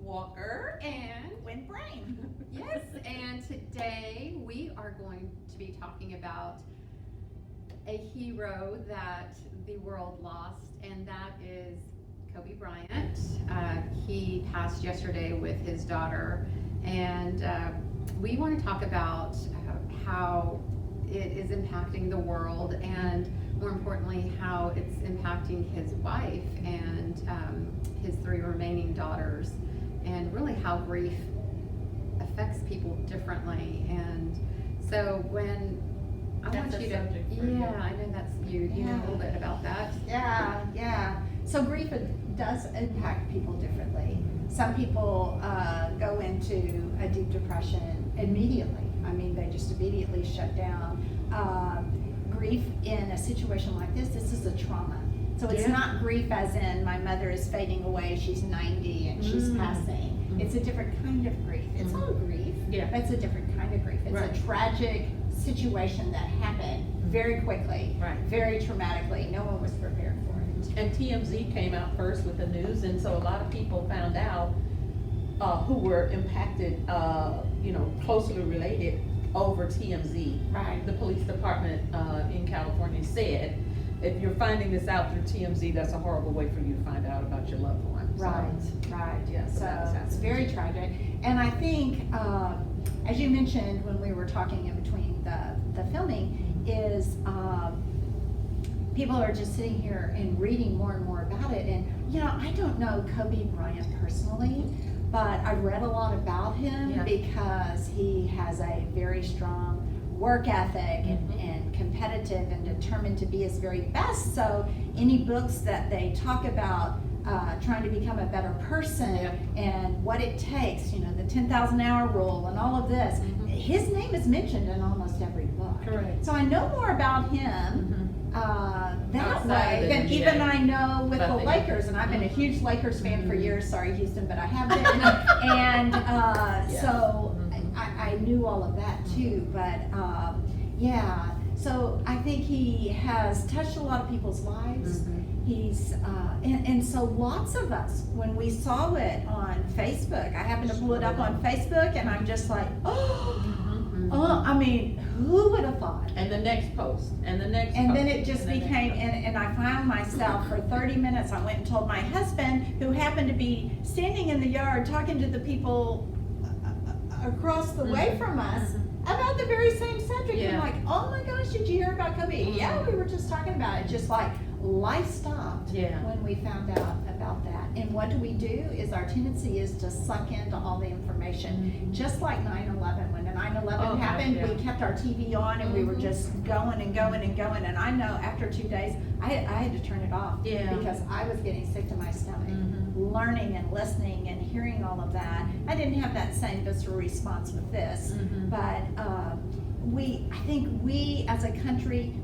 Walker and When Brain. yes, and today we are going to be talking about a hero that the world lost, and that is Kobe Bryant. He passed yesterday with his daughter, and we want to talk about how it is impacting the world, and more importantly, how it's impacting his wife and his 3 remaining daughters, and really how grief affects people differently. And so when I That's want a you to, subject for you. I know that's you know a little bit about that. Yeah. So grief does impact people differently. Some people go into a deep depression immediately. I mean, they just immediately shut down. Grief in a situation like this is a trauma. So it's not grief as in my mother is fading away, she's 90 and she's passing. It's a different kind of grief. It's all grief, but it's a different kind of grief. It's a tragic situation that happened very quickly, very traumatically. No one was prepared for it. and TMZ came out first with the news, and so a lot of people found out who were impacted, closely related over TMZ. Right. The police department in California said, if you're finding this out through TMZ, that's a horrible way for you to find out about your loved one. Right. Yeah, so that was So it's happening. very tragic. And I think, as you mentioned when we were talking in between the filming, is people are just sitting here and reading more and more about it. And, I don't know Kobe Bryant personally, but I've read a lot about him because he has a very strong work ethic and competitive and determined to be his very best. So any books that they talk about trying to become a better person and what it takes, the 10,000 hour rule and all of this, his name is mentioned in almost every book. Correct. So I know more about him that Outside way of than the even NBA. I know with the But they- Lakers, and I've been a huge Lakers fan for years. Sorry, Houston, but I have been. And so I knew all of that too. But so I think he has touched a lot of people's lives. He's and so lots of us, when we saw it on Facebook, I happened to pull it up on Facebook, and I'm just like, I mean, who would have thought? And the next post, and the next And post, then it just and the next became, post. and I found myself for 30 minutes, I went and told my husband, who happened to be standing in the yard talking to the people across the way from us about the very same subject. Yeah. I'm like, oh my gosh, did you hear about Kobe? Yeah, we were just talking about it. Just like life stopped when we found out about that. And what do? Is our tendency is to suck into all the information. Just like 9/11. When the 9/11 happened, we kept our TV on and we were just going and going and going. And I know after 2 days, I had to turn it off because I was getting sick to my stomach. Learning and listening and hearing all of that. I didn't have that same visceral response with this, but I think we as a country,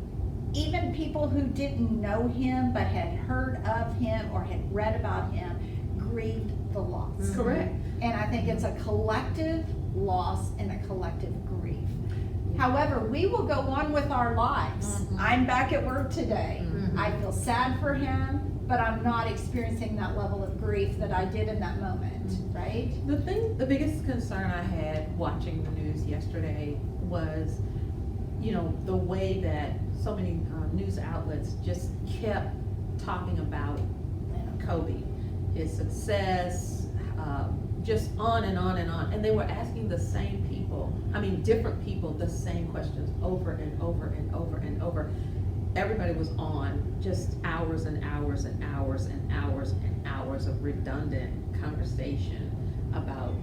even people who didn't know him but had heard of him or had read about him, grieved the loss. Correct. And I think it's a collective loss and a collective grief. However, we will go on with our lives. I'm back at work today. I feel sad for him, but I'm not experiencing that level of grief that I did in that moment, right? The biggest concern I had watching the news yesterday was, the way that so many news outlets just kept talking about Kobe, his success, just on and on and on. And they were asking the same people, different people, the same questions over and over and over and over. Everybody was on just hours and hours and hours and hours and hours of redundant conversation about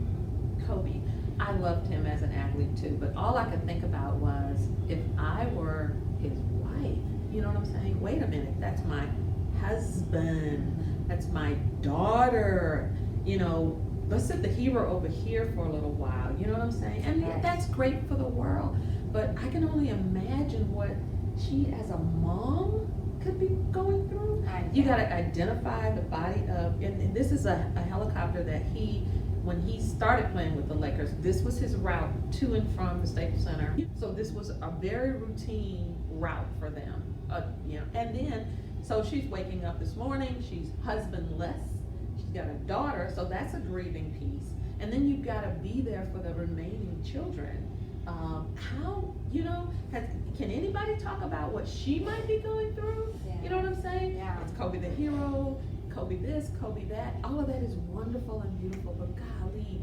Kobe. I loved him as an athlete too, but all I could think about was, if I were his wife, you know what I'm saying? Wait a minute, that's my husband, that's my daughter, let's set the hero over here for a little while, you know what I'm saying? And that's great for the world, but I can only imagine what she as a mom could be going through. You got to identify the body of, and this is a helicopter that when he started playing with the Lakers, this was his route to and from the Staples Center. So this was a very routine route for them, and then, so she's waking up this morning, she's husbandless, she's got a daughter, so that's a grieving piece. And then you've got to be there for the remaining children. How, can anybody talk about what she might be going through? Yeah. You know what I'm saying? Yeah. It's Kobe the hero, Kobe this, Kobe that. All of that is wonderful and beautiful, but golly,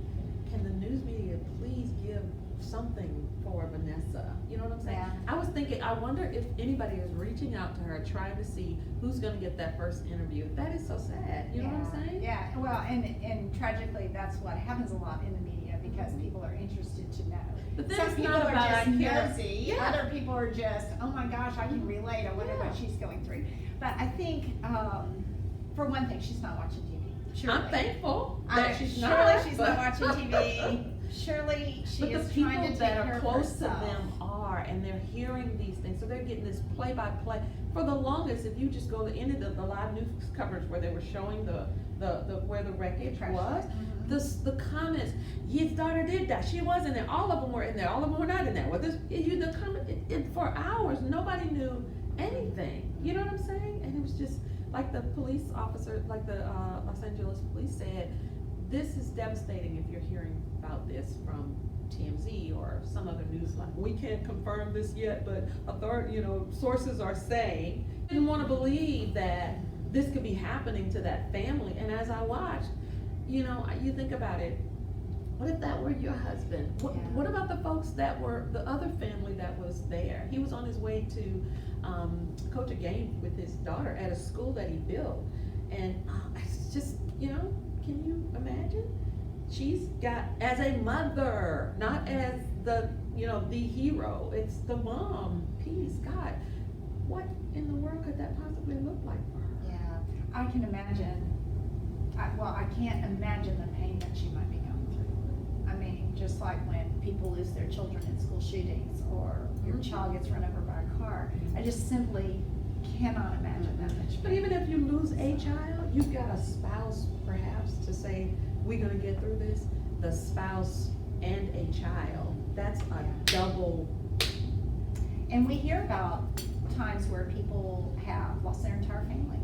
can the news media please give something for Vanessa? You know what I'm saying? Yeah. I was thinking, I wonder if anybody is reaching out to her, trying to see who's gonna get that first interview. That is so sad, you know what I'm saying? Yeah, well, and tragically, that's what happens a lot in the media, because people are interested to know. But then Some it's people not are about just I care. nosy, Yeah. other people are just, oh my gosh, I can relate, I wonder Yeah. what she's going through. But I think, for one thing, she's not watching TV. Surely. I'm thankful I- that she's surely not. she's but- not watching TV. Surely she But is the people trying to take that care are of close to herself. them are, and they're hearing these things, so they're getting this play-by-play. For the longest, if you just go to any of the live news coverage where they were showing the where the wreckage was, Mhm. the comments, his daughter did die, she wasn't there, all of them were in there, all of them were not in there. Well, for hours, nobody knew anything, you know what I'm saying? And it was just, like the police officer, like the Los Angeles police said, this is devastating if you're hearing about this from TMZ or some other news line. We can't confirm this yet, but sources are saying. I didn't want to believe that this could be happening to that family. And as I watched, you think about it. What if that were your husband? What about the folks that were the other family that was there? He was on his way to coach a game with his daughter at a school that he built, and it's just, can you imagine? She's got, as a mother, not as the hero, it's the mom piece. God, what in the world could that possibly look like for her? Yeah, I can imagine, I can't imagine the pain that she might be going through. I mean, just like when people lose their children in school shootings, or your child gets run over by a car, I just simply cannot imagine that much pain. But even if you lose a child, you've got a spouse perhaps to say, we're gonna get through this. The spouse and a child, that's a double. And we hear about times where people have lost their entire family.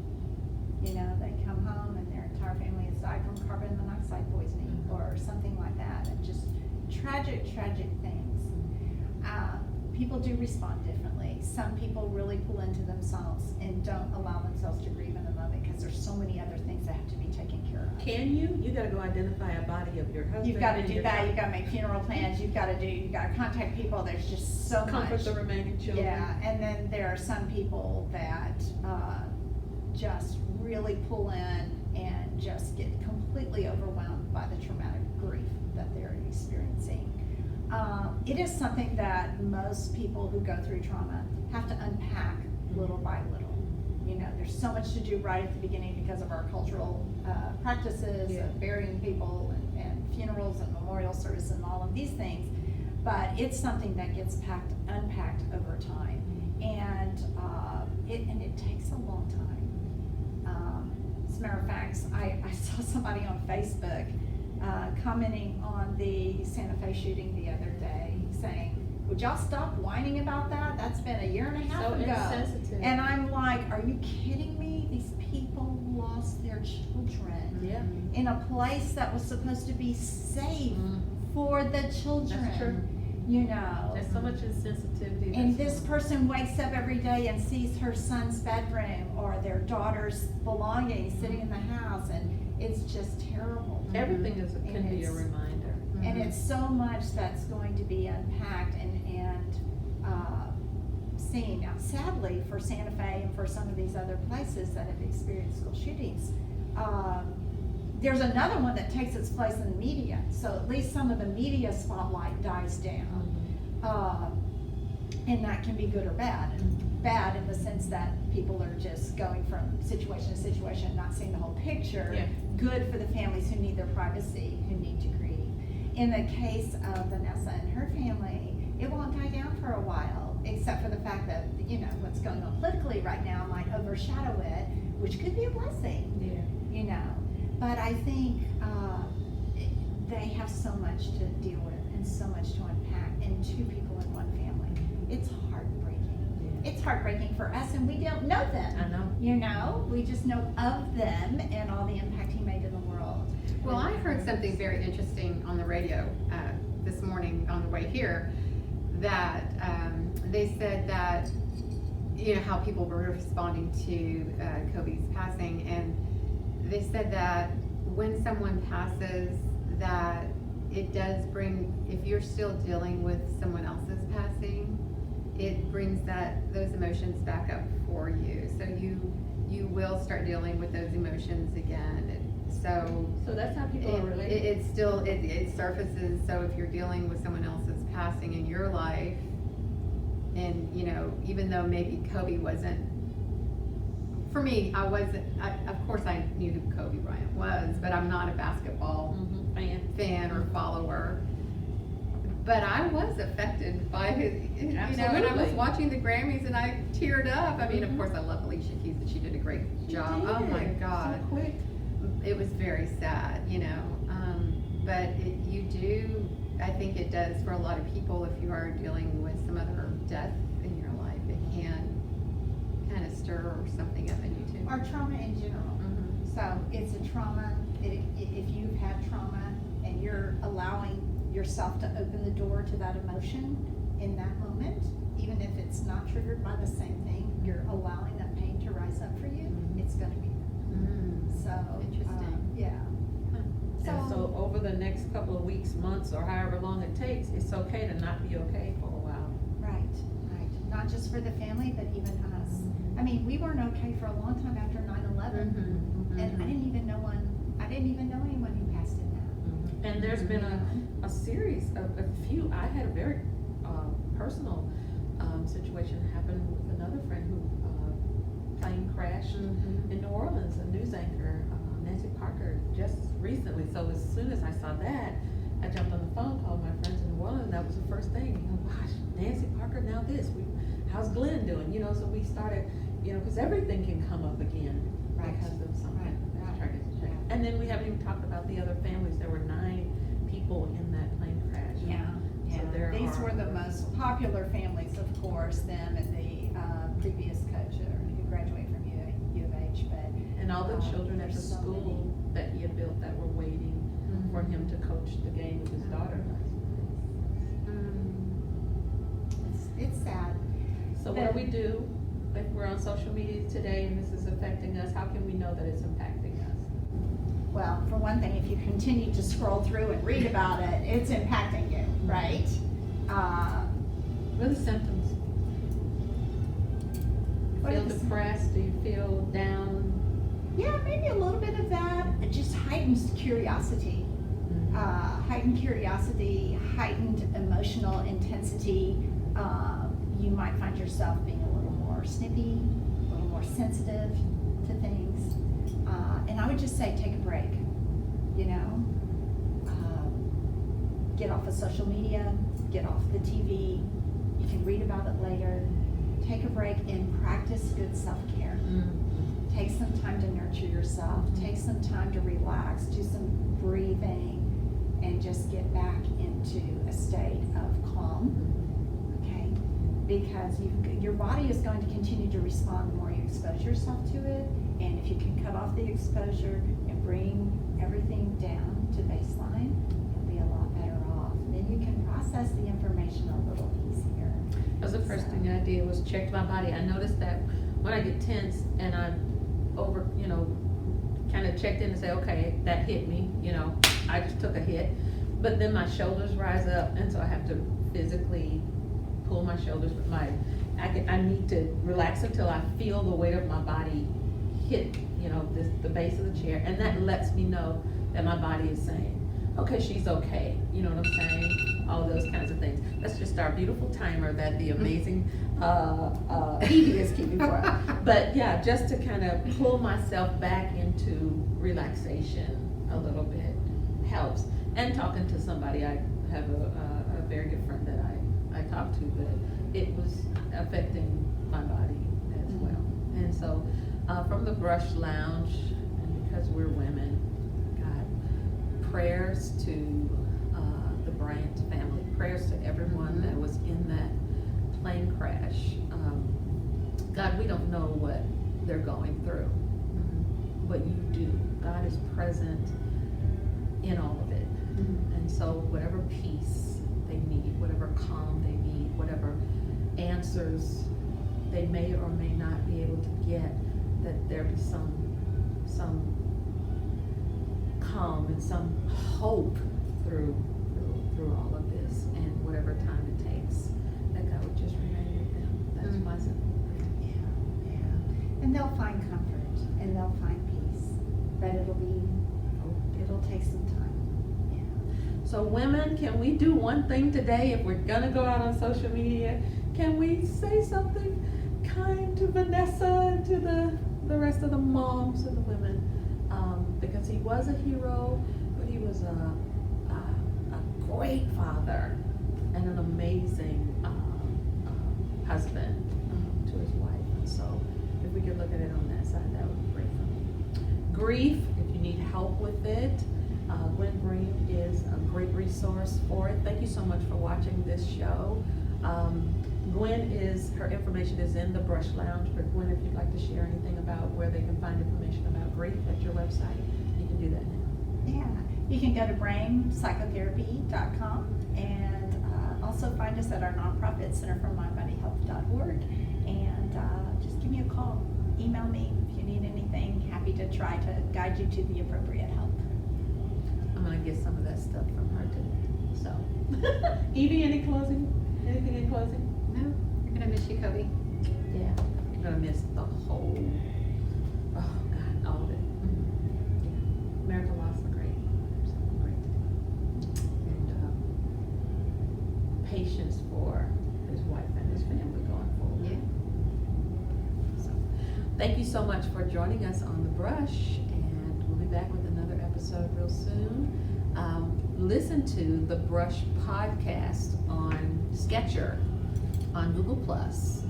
They come home and their entire family has died from carbon monoxide poisoning or something like that, and just tragic things. People do respond differently. Some people really pull into themselves and don't allow themselves to grieve in the moment, because there's so many other things that have to be taken care of. Can you? You gotta go identify a body of your husband. You've got to and do your that, child. you've got to make funeral plans, you've got to contact people, there's just so much. Comfort the remaining children. Yeah, and then there are some people that just really pull in and just get completely overwhelmed by the traumatic grief that they're experiencing. It is something that most people who go through trauma have to unpack little by little. There's so much to do right at the beginning because of our cultural practices of burying people and funerals and memorial service and all of these things. But it's something that gets unpacked over time, and it takes a long time. As a matter of fact, I saw somebody on Facebook commenting on the Santa Fe shooting the other day, saying, would y'all stop whining about that? That's been a year and a half So ago. insensitive. And I'm like, are you kidding me? These people lost their children Yeah. in a place that was supposed to be safe for the children. That's true. There's so much insensitivity. And this person wakes up every day and sees her son's bedroom or their daughter's belongings sitting in the house, and it's just terrible. Everything can be a reminder. And it's so much that's going to be unpacked and seen. Now, sadly, for Santa Fe and for some of these other places that have experienced school shootings, there's another one that takes its place in the media. So at least some of the media spotlight dies down. And that can be good or bad. Bad in the sense that people are just going from situation to situation, not seeing the whole picture. Yeah. Good for the families who need their privacy, who need to grieve. In the case of Vanessa and her family, it won't die down for a while, except for the fact that, what's going on politically right now might overshadow it, which could be a blessing. But I think they have so much to deal with and so much to unpack, and two people in one family. It's heartbreaking. It's heartbreaking for us, and we don't know them. I know. We just know of them and all the impact he made in the Well, I heard something very interesting on the radio this morning on the way here, that they said that, you know, how people were responding to Kobe's passing, and they said that when someone passes, that it does bring, if you're still dealing with someone else's passing, it brings those emotions back up for you. So you will start dealing with those emotions again. So that's how people are related. It still surfaces. So if you're dealing with someone else's passing in your life, and you know, even though maybe Kobe wasn't, for me, of course I knew who Kobe Bryant was, but I'm not a basketball fan or follower. But I was affected by his, you know, and I was watching the Grammys and I teared up. I mean, of course I love Alicia Keys and she did a great job. Oh my God. So quick. It was very sad, you know. But I think it does for a lot of people, if you are dealing with some other death in your life, it can kind of stir something up in you too. Or trauma in general. So it's a trauma. If you've had trauma and you're allowing yourself to open the door to that emotion in that moment, even if it's not triggered by the same thing, you're allowing that pain to rise up for you, it's going to be there. So interesting. Yeah. And so over the next couple of weeks, months, or however long it takes, it's okay to not be okay for a while. Right. Not just for the family, but even us. I mean, we weren't okay for a long time after 9/11, and I didn't even know anyone who passed in that. And there's been a series of a few. I had a very personal situation happen with another friend who plane crashed in New Orleans, a news anchor, Nancy Parker, just recently. So as soon as I saw that, I jumped on the phone, called my friends in New Orleans, and that was the first thing. You know, gosh, Nancy Parker, now this. How's Glenn doing? You know, so we started, you know, because everything can come up again because of something that's tragic. And then we haven't even talked about the other families. There were 9 people in that plane crash. So These were the most popular families, of course, them and the previous coach who graduated from U of H. And all the children at the school that he had built that were waiting for him to coach the game with his daughter. It's sad. So what do we do if we're on social media today and this is affecting us? How can we know that it's impacting us? Well, for one thing, if you continue to scroll through and read about it, it's impacting you, right? What are the symptoms? Feel depressed? Do you feel down? Yeah, maybe a little bit of that. It just heightens curiosity. Heightened curiosity, heightened emotional intensity. You might find yourself being a little more snippy, a little more sensitive to things. And I would just say take a break, you know. Get off of social media, get off the TV. You can read about it later. Take a break and practice good self-care. Take some time to nurture yourself. Take some time to relax, do some breathing, and just get back into a state of calm, okay? Because your body is going to continue to respond the more you expose yourself to it, and if you can cut off the exposure and bring everything down to baseline, you'll be a lot better off. Then you can process the information a little easier. That was the first thing I did, was check my body. I noticed that when I get tense and I'm over, you know, kind of checked in and say, okay, that hit me, you know, I just took a hit. But then my shoulders rise up, and so I have to physically pull my shoulders. I need to relax until I feel the weight of my body hit, you know, the base of the chair, and that lets me know that my body is saying, okay, she's okay. You know what I'm saying? All those kinds of things. That's just our beautiful timer that the amazing Evie is keeping for us. But yeah, just to kind of pull myself back into relaxation a little bit helps. And talking to somebody, I have a very good friend that I talk to, but it was affecting my body as well. And so from the Brush Lounge, and because we're women, God, prayers to the Bryant family, prayers to everyone that was in that plane crash. God, we don't know what they're going through, but you do. God is present in all of it. And so whatever peace they need, whatever calm they need, whatever answers they may or may not be able to get, that there be some calm and some hope through all of this, and whatever time it takes, that God would just remain with them. That's my simple prayer. Yeah. And they'll find comfort and they'll find peace, but it'll take some time. Yeah. So women, can we do one thing today? If we're gonna go out on social media, can we say something kind to Vanessa and to the rest of the moms and the women? Because he was a hero, but he was a great father and an amazing husband to his wife. And so if we could look at it on that side, that would be great for me. Grief, if you need help with it, Gwen Green is a great resource for it. Thank you so much for watching this show. Gwen her information is in the Brush Lounge, but Gwen, if you'd like to share anything about where they can find information about grief at your website, you can do that now. Yeah, you can go to brainpsychotherapy.com and also find us at our nonprofit centerformindbodyhealth.org, and just give me a call, email me if you need anything. Happy to try to guide you to the appropriate help. I'm gonna get some of that stuff from her too. So, Evie, anything in closing? No, we're gonna miss you, Kobe. Yeah, I'm gonna miss the whole, oh God, all of it. Yeah. America lost a great, something great today. And patience for his wife and his family going forward. Yeah. So, thank you so much for joining us on The Brush, and we'll be back with another episode real soon. Listen to the Brush podcast on Sketcher, on Google Plus,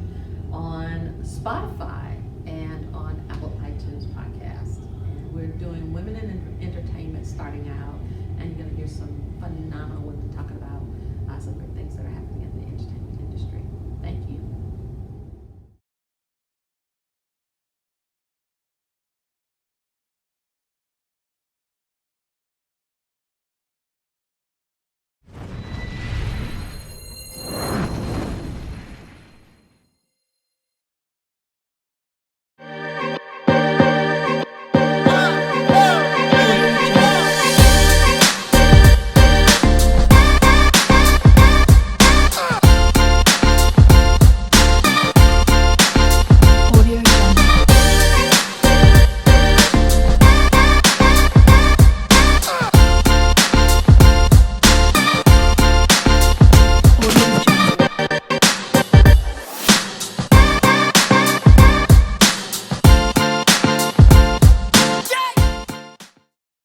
on Spotify, and on Apple iTunes podcast. And we're doing Women in Entertainment starting out, and you're gonna hear some